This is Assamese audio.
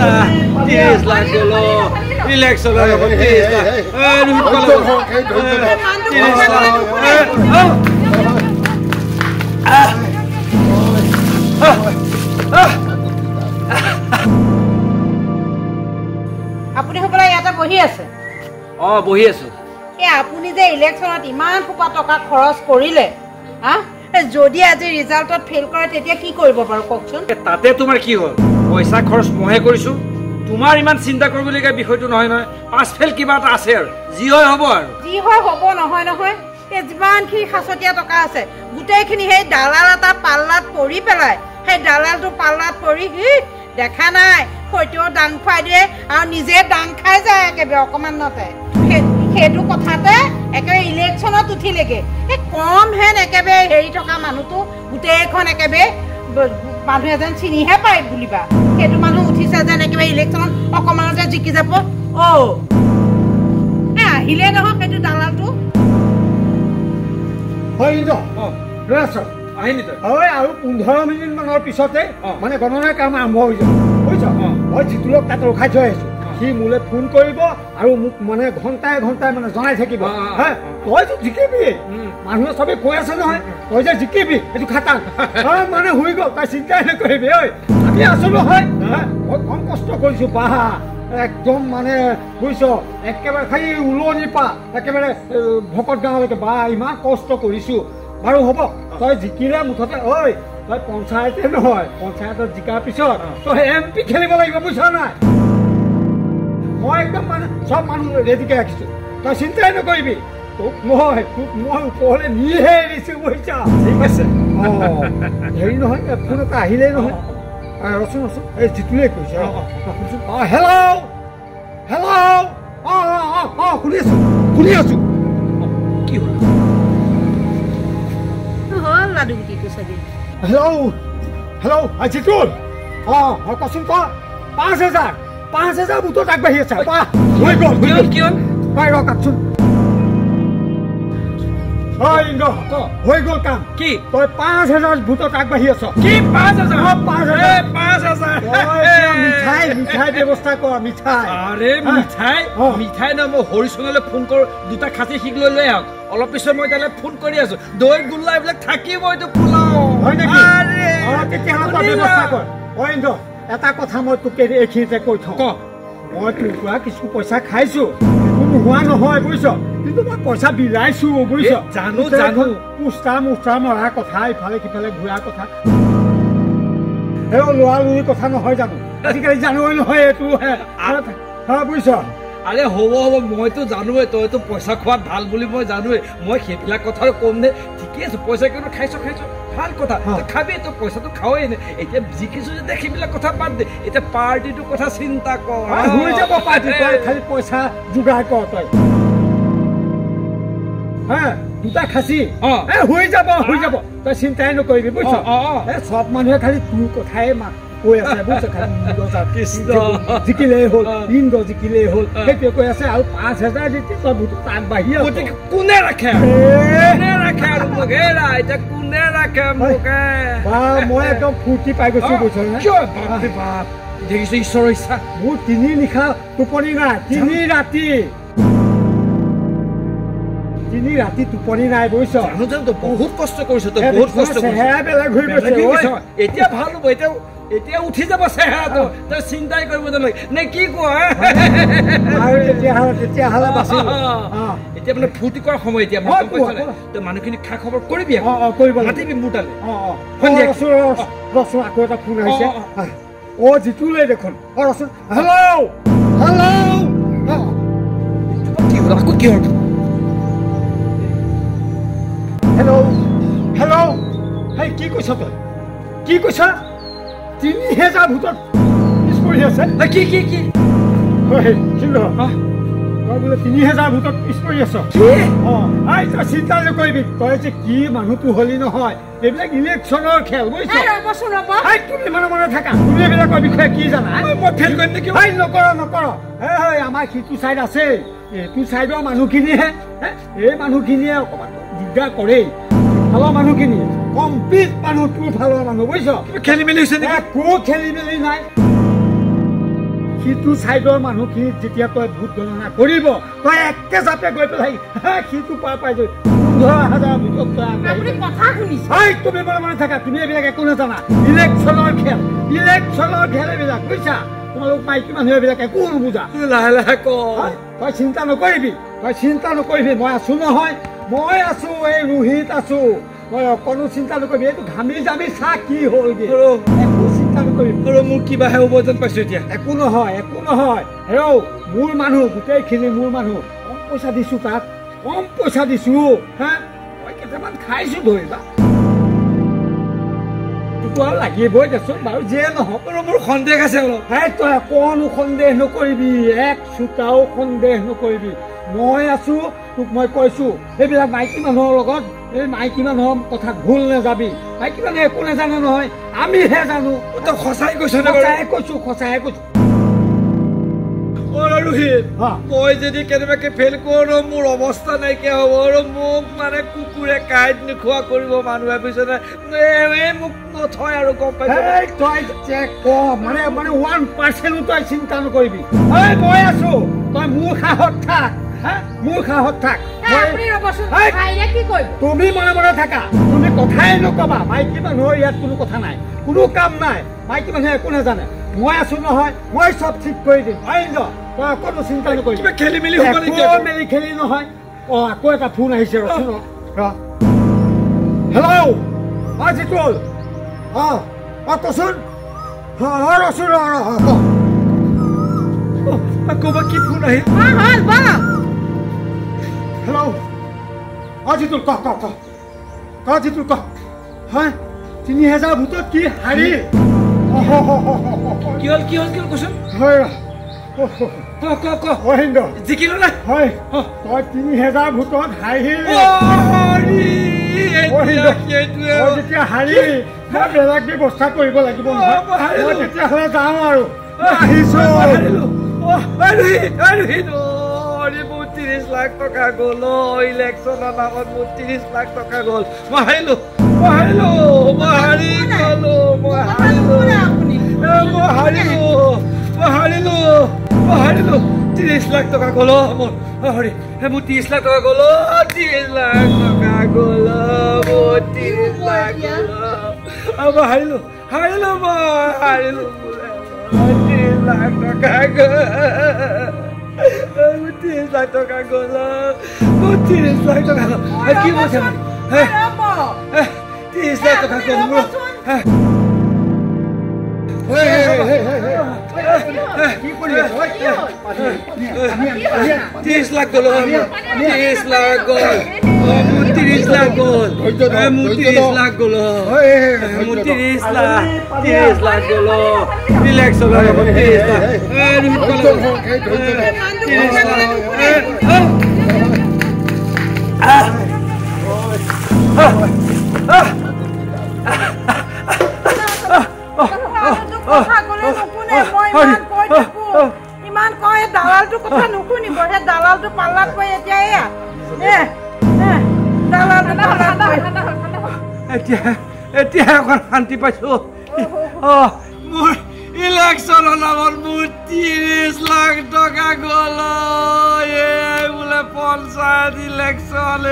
30 লাখ গলো ইলেকশনৰ লগত 30 লাখ আপুনি হ'বলা ইয়াতে বহি আছে বহি আছো আপুনি যে ইলেকশ্যনত ইমান সোপা টকা খৰচ কৰিলে যদি আজি ৰিজাল্টত ফেইল কৰে তেতিয়া কি কৰিব বাৰু কওকচোন তাতে তোমাৰ কি হ'ল পইচা খৰচ মহে কৰিছো তোমাৰ ইমান চিন্তা কৰিবলগীয়া বিষয়টো নহয় নহয় পাছ ফেল কিবা এটা আছে আৰু যি হয় হ'ব আৰু যি হয় হ'ব নহয় নহয় এই যিমানখিনি সাঁচতীয়া টকা আছে গোটেইখিনি সেই দালাল এটা পাল্লাত পৰি পেলাই সেই দালালটো পাল্লাত পৰি দেখা নাই হয়তো ডাং খুৱাই দিয়ে আৰু নিজে ডাং খাই যায় একেবাৰে অকণমানতে সেইটো কথাতে একেবাৰে ইলেকশ্যনত উঠিলেগে এই কম হেন একেবাৰে হেৰি থকা মানুহটো গোটেইখন একেবাৰে মানুহ এজন চিনিহে পায় বুলিবা সেইটো মানুহ উঠিছে যেন একেবাৰে ইলেকশ্যনত অকণমানতে জিকি যাব আহিলে নহয় সেইটো দালালটো আৰু 15 মিনিট মানৰ পিছতে মানে গণনাৰ কাম আৰম্ভ হৈ যাব বুজিছ মই জিতুলক তাত ৰখাই থৈ আহিছো সি মোলৈ ফোন কৰিব আৰু মোক মানে ঘণ্টাই ঘণ্টাই মানে জনাই থাকিব তইতো জিকিবি মানুহে চবেই কৈ আছে নহয় তই যে জিকিবি সেইটো খাটাং মানে হৈ গ'ল তই চিন্তাই নকৰিবি ঐ আমি আছো নহয় মই কম কষ্ট কৰিছো বাহ একদম মানে বুজিছ একেবাৰে খালি উলনিৰ পৰা একেবাৰে ভকত গাঁৱলৈকে বা ইমান কষ্ট কৰিছো বাৰু হ'ব তই জিকিলে মুঠতে ঐ তই পঞ্চায়তে নহয় পঞ্চায়তত জিকাৰ পিছত তই MP খেলিব লাগিব বুজিছ নাই মই একদম মানে চব মানুহ ৰেডিকে ৰাখিছো তই চিন্তাই নকৰিবি তোক মই ওপৰলৈ নিহে এৰিছো বুজিছ ঠিক আছে হেৰি নহয় ফোন এটা আহিলেই নহয় ৰচোন ৰচোন এই জিতুলে কৈছে হেল্ল' হেল্ল' শুনি আছো কি হ'ল হেল্ল' জিতুল কচোন ক 5,000 ভোটত আগবাঢ়ি আছে হৈ গ'ল কি হ'ল ৰচোন হৈ গ'ল কাম কি তই 5,000 ভোটত আগবাঢ়ি আছ কি 5,000 মিঠাই ব্যৱস্থা কৰ মিঠাই আৰে মিঠাই ন মই হৰিচনলৈ ফোন কৰো দুটা খাচী শিক লৈ আহক অলপ পিছত মই তালৈ ফোন কৰি আছো দৈ গোল্লা এইবিলাক থাকিব এইটো পোলাও হয় নেকি তেতিয়াহ'লে তই ব্যৱস্থা কৰ এটা কথা মই তোক এইখিনিতে কৈ থওঁ মই তোৰ পৰা কিছু পইচা খাইছো নোহোৱা নহয় বুজিছ কিন্তু মই পইচা বিলাইছো বুজিছ জানো মুষ্টা মৰা কথা ইফালে সিফালে ঘূৰা কথা লোৱা লুৰি কথা নহয় জানো আজিকালি জানোৱেই নহয় এইটো বুজিছ আৰে হ'ব মইতো জানোৱেই তইতো পইচা খোৱাত ভাল বুলি মই জানোৱেই মই সেইবিলাক কথা কম নে ঠিকে আছে পইচা কিন্তু খাইছ ভাল কথা খাবি তই পইচাটো খাওঁৱেই নে এতিয়া জিকিছো যে সেইবিলাক কথা বাদ দে এতিয়া পাৰ্টিটোৰ কথা চিন্তা কৰ হৈ যাব পাৰ্টি খালি পইচা যোগাৰ কৰ তই দুটা খাচী হৈ যাব তই চিন্তাই নকৰিবি বুজিছ চব মানুহে খালি তোৰ কথাই কৈ আছে বুজিছ জিকিলেই হ'ল ইন্দ্ৰ জিকিলেই হ'ল সেইটোৱে কৈ আছে আৰু 5,000 যেতিয়া তই ভোটত আগবাঢ়ি কোনে ৰাখে মই একদম ফূৰ্তি পাই গৈছো বুজিছ দেখিছো ঈশ্বৰৰ ইচ্ছা মোৰ 3 নিশা টোপনি নাই 3 ৰাতি টোপনি নাই বুজিছ বহুত কষ্ট কৰিছ তই বহুত কষ্ট এতিয়া ভাল হ'ব এতিয়া উঠি যাব চেহেৰাটো তই চিন্তাই কৰিব নালাগে নে কি কোৱা তেতিয়াহ'লে এতিয়া মানে ফূৰ্তি কৰাৰ সময় এতিয়া তই মানুহখিনি খা খবৰ কৰিবি মাতিবি মোৰ তালৈ ৰচোন আকৌ এটা ফোন আহিছে জিতুলে দেখোন ৰচোন কি হ'ল আকৌ কি হ'ল হেল্ল' কি কৈছ তই কি কৈছ 3,000 ভোটত পিছ পৰি আছে কি তই বোলে 3,000 ভোটত পিছ পৰি আছ তই চিন্তা নকৰিবি তই যে কি মানুহটো হলি নহয় এইবিলাক ইলেকশ্যনৰ খেল বুজিছ তুমি মনে থাকা তুমি এইবিলাকৰ বিষয়ে কি জানা মই ফেল কৰিম নেকি নকৰ আমাৰ সিটো চাইড আছে এইটো চাইডৰ মানুহখিনিহে এই মানুহখিনিয়ে অকণমান দিগদাৰ কৰেই ভালৰ মানুহখিনি কমপ্লিট মানুহ তোৰ ভালৰ মানুহ বুজিছ খেলি মেলি হৈছে একো খেলি মেলি নাই সিটো চাইডৰ মানুহখিনিক যেতিয়া তই ভোট গণনা কৰিব তই একে জাপে গৈ পেলাই সিটো পাই গৈ 15,000 ভোটত তই তুমি মনে থাকা তুমি এইবিলাক একো নাজানা ইলেকশ্যনৰ খেল এইবিলাক বুজিছা তোমালোক মাইকী মানুহ এইবিলাক একো নুবুজা লাহে লাহে ক তই চিন্তা নকৰিবি মই আছো নহয় মই আছো এই ৰোহিত আছো মই অকণো চিন্তা নকৰিবি এইটো ঘামি যাবি চা কি হ'লগে একো চিন্তা নকৰিবি মোৰ কিবাহে হ'ব যেন পাইছো এতিয়া একো নহয় হেৰৌ মোৰ মানুহ গোটেইখিনি মোৰ মানুহ কম পইচা দিছো তাত কম পইচা দিছো হা মই কেইটামান খাইছো ধৰিবা লাগিবই দেচোন বাৰু যিয়ে নহওক মোৰ সন্দেহ আছে অলপ তই অকণো সন্দেহ নকৰিবি এক চোতাও সন্দেহ নকৰিবি মই আছো তোক মই কৈছো এইবিলাক মাইকী মানুহৰ লগত এই মাইকী মানুহৰ কথাত ভুল নাযাবি মাইকী মানুহে একো নাজানে নহয় আমিহে জানো তই সঁচাই কৈছ সঁচাই কৈছো ৰোহিত মই যদি কেনেবাকে ফেইল কৰো মোৰ অৱস্থা নাইকিয়া হ'ব আৰু মোক মানে কুকুৰে কাঁইট নোখোৱা কৰিব মানুহে পিছতে মোক নথয় আৰু গম পাইছ মানে 1% তই চিন্তা নকৰিবি মই আছো তই মোৰ সাহত থাক তুমি মনে থাকা তুমি কথাই নকবা মাইকী মানুহৰ ইয়াত কোনো কথা নাই কোনো কাম নাই মাইকী মানুহে একো নাজানে মই আছো নহয় মই চব ঠিক কৰি দিম তই অকণো চিন্তা নকৰিবি খেলি মেলি হ'ব নেকি খেলি নহয় আকৌ এটা ফোন আহিছে হেল্ল' জিতুল কচোন ক'বা কি ফোন আহিল হেল্ল' জিতুল জিতুল হয় 3,000 ভোটত কি হাৰিল কি হ'ল কচোন জিকিলো না হয় তই 3,000 ভোটত হাৰিল যেতিয়া হাৰিলি মই বেলেগ ব্যৱস্থা কৰিব লাগিব নহয় তেতিয়াহ'লে যাওঁ আৰু আহিছো 30 লাখ টকা গ'ল ইলেকশ্যনৰ নামত মোৰ 30 লাখ টকা গ'ল মই হাৰিলো 30 লাখ টকা গ'ল মোৰ 30 লাখ টকা গ'ল 30 লাখ টকা গ'ল মোৰ 30 লাখ মই হাৰিলো 30 লাখ টকা গ'ল 30 লাখ টকা গ'ল 30 লাখ টকা কি কৈছে 30 লাখ টকা গ'ল মোৰ 30 লাখ গ'ল 30 লাখ গ'ল 30 লাখ গ'ল 30 লাখ গ'ল 30 লাখ গ'ল ইলেকশ্যন ইমান কয় দালালটো কথা নুশুনিব সেই দালালটো পাল্লাত পৰি এতিয়া এতিয়া অকণ শান্তি পাইছো মোৰ ইলেকশ্যনৰ নামত মোৰ 30 লাখ টকা গ'ল বোলে পঞ্চায়ত ইলেকশ্যন